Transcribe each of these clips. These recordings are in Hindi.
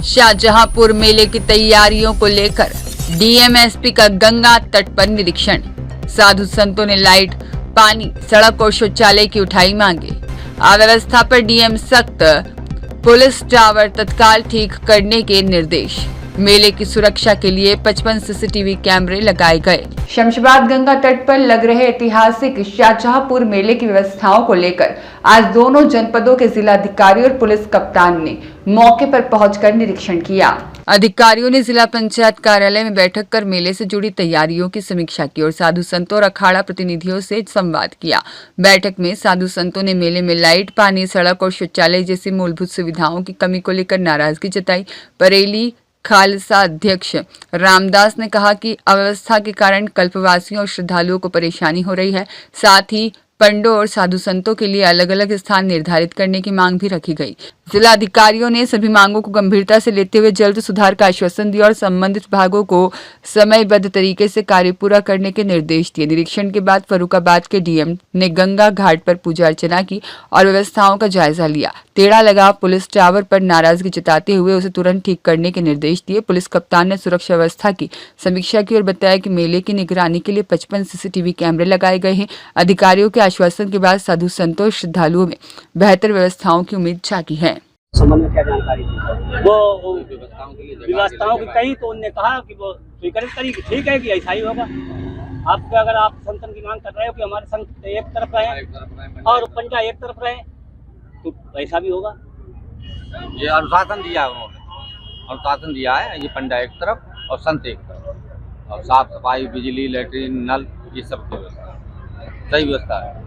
शाहजहांपुर मेले की तैयारियों को लेकर डीएमएसपी का गंगा तट पर निरीक्षण। साधु संतों ने लाइट, पानी, सड़क और शौचालय की उठाई मांगे। अव्यवस्था पर डीएम सख्त, पुलिस टावर तत्काल ठीक करने के निर्देश। मेले की सुरक्षा के लिए 55 सीसीटीवी कैमरे लगाए गए। शमशाबाद गंगा तट पर लग रहे ऐतिहासिक शाहजहांपुर मेले की व्यवस्थाओं को लेकर आज दोनों जनपदों के जिलाधिकारी और पुलिस कप्तान ने मौके पर पहुंचकर निरीक्षण किया। अधिकारियों ने जिला पंचायत कार्यालय में बैठक कर मेले से जुड़ी तैयारियों की समीक्षा की और साधु संतों और अखाड़ा प्रतिनिधियों से संवाद किया। बैठक में साधु संतों ने मेले में लाइट, पानी, सड़क और शौचालय जैसी मूलभूत सुविधाओं की कमी को लेकर नाराजगी जताई। बरेली खालसा अध्यक्ष रामदास ने कहा कि अव्यवस्था के कारण कल्पवासियों और श्रद्धालुओं को परेशानी हो रही है। साथ ही पंडों और साधु संतों के लिए अलग अलग स्थान निर्धारित करने की मांग भी रखी गई। जिला अधिकारियों ने सभी मांगों को गंभीरता से लेते हुए जल्द सुधार का आश्वासन दिया और संबंधित विभागों को समयबद्ध तरीके से कार्य पूरा करने के निर्देश दिए। निरीक्षण के बाद फर्रुखाबाद के डीएम ने गंगा घाट पर पूजा अर्चना की और व्यवस्थाओं का जायजा लिया। टेढ़ा लगा पुलिस टावर पर नाराजगी जताते हुए उसे तुरंत ठीक करने के निर्देश दिए। पुलिस कप्तान ने सुरक्षा व्यवस्था की समीक्षा की और बताया कि मेले की निगरानी के लिए 55 सीसीटीवी कैमरे लगाए गए हैं। अधिकारियों के आश्वासन के बाद साधु संतों और श्रद्धालुओं में बेहतर व्यवस्थाओं की उम्मीद जागी है। संबंध में क्या जानकारी थी? वो व्यवस्थाओं की कही तो उन्होंने कहा कि वो स्वीकृत करेगी। ठीक है कि ऐसा ही होगा। आपका अगर आप संतन की मांग कर रहे हो कि हमारे संत एक तरफ रहे और पंजा एक तरफ रहे तो ऐसा भी होगा। ये अनुशासन दिया है उन्होंने, अनुशासन दिया है। ये पंडा एक तरफ और संत एक तरफ, और साफ सफाई, बिजली, लैट्रिन, नल, ये सब की व्यवस्था सही व्यवस्था है।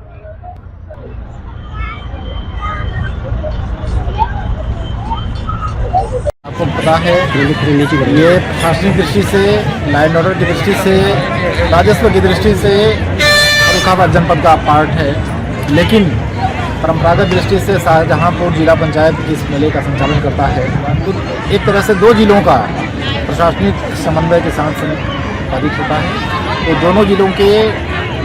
आपको पता है ये प्रशासनिक दृष्टि से, लाइन ऑर्डर की दृष्टि से, राजस्व की दृष्टि से फर्रुखाबाद जनपद का पार्ट है, लेकिन परंपरागत दृष्टि से शाहजहांपुर जिला पंचायत इस मेले का संचालन करता है। तो एक तरह से दो जिलों का प्रशासनिक समन्वय के साथ संपादित होता है। तो दोनों जिलों के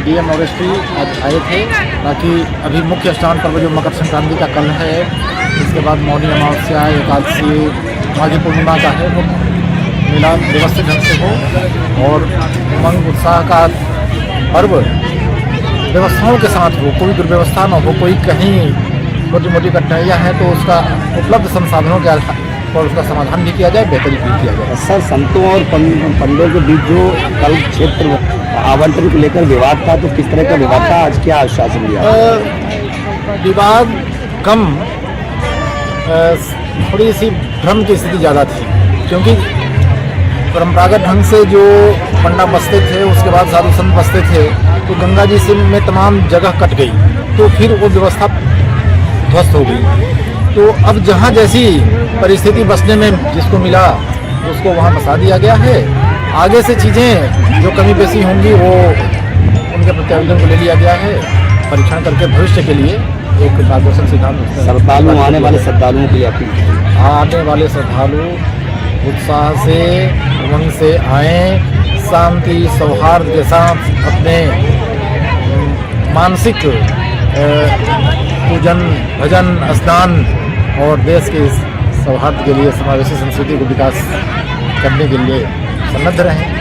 डीएम और एसपी आज आए थे ताकि अभी मुख्य स्थान पर जो मकर संक्रांति का कल है, इसके बाद मौनी अमावस्या, एकादशी, माघी पूर्णिमा का है, वो मेला व्यवस्थित ढंग से हो और उमंग उत्साह का पर्व व्यवस्थाओं के साथ हो, कोई दुर्व्यवस्था न हो, कोई कहीं छोटी मोटी कठिनाइयाँ हैं तो उसका उपलब्ध संसाधनों के आधार पर उसका समाधान भी किया जाए, बेहतरी भी किया जाए। सर, संतों और पंडों के बीच जो कल क्षेत्र आवंटन को लेकर विवाद था, तो किस तरह का विवाद था? आज क्या आश्वासन दिया? विवाद कम, थोड़ी सी भ्रम की स्थिति ज़्यादा थी, क्योंकि परंपरागत ढंग से जो पंडा बसते थे, उसके बाद साधु संत बसते थे, तो गंगा जी से में तमाम जगह कट गई, तो फिर वो व्यवस्था ध्वस्त हो गई। तो अब जहाँ जैसी परिस्थिति बसने में जिसको मिला उसको वहाँ बसा दिया गया है। आगे से चीज़ें जो कमी बेसी होंगी वो उनके प्रत्यावेदन को ले लिया गया है, परीक्षण करके भविष्य के लिए एक मार्गदर्शन सिद्धांत। श्रद्धालु आने वाले श्रद्धालुओं के लिए आने वाले श्रद्धालु उत्साह से, उमंग से आएँ, शांति सौहार्द के साथ अपने मानसिक पूजन, भजन, स्नान और देश के सौहार्द के लिए, समावेशी संस्कृति को विकास करने के लिए सन्नद्ध रहें।